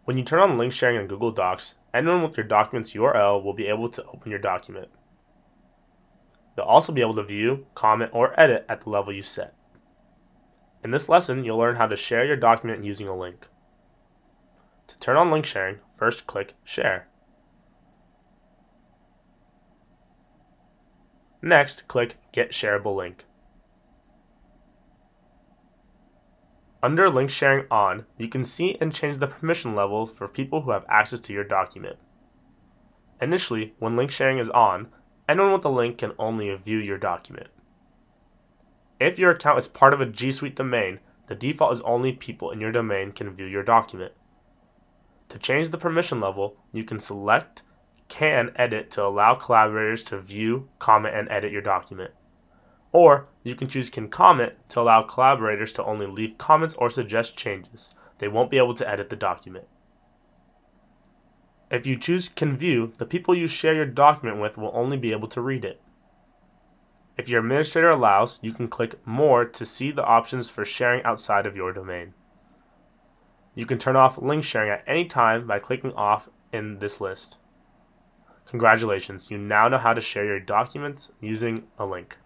When you turn on link sharing in Google Docs, anyone with your document's URL will be able to open your document. They'll also be able to view, comment, or edit at the level you set. In this lesson, you'll learn how to share your document using a link. To turn on link sharing, first click Share. Next, click Get Shareable Link. Under Link Sharing On, you can see and change the permission level for people who have access to your document. Initially, when link sharing is on, anyone with a link can only view your document. If your account is part of a G Suite domain, the default is only people in your domain can view your document. To change the permission level, you can select Can Edit to allow collaborators to view, comment, and edit your document. Or you can choose Can Comment to allow collaborators to only leave comments or suggest changes. They won't be able to edit the document. If you choose Can View, the people you share your document with will only be able to read it. If your administrator allows, you can click More to see the options for sharing outside of your domain. You can turn off link sharing at any time by clicking off in this list. Congratulations, you now know how to share your documents using a link.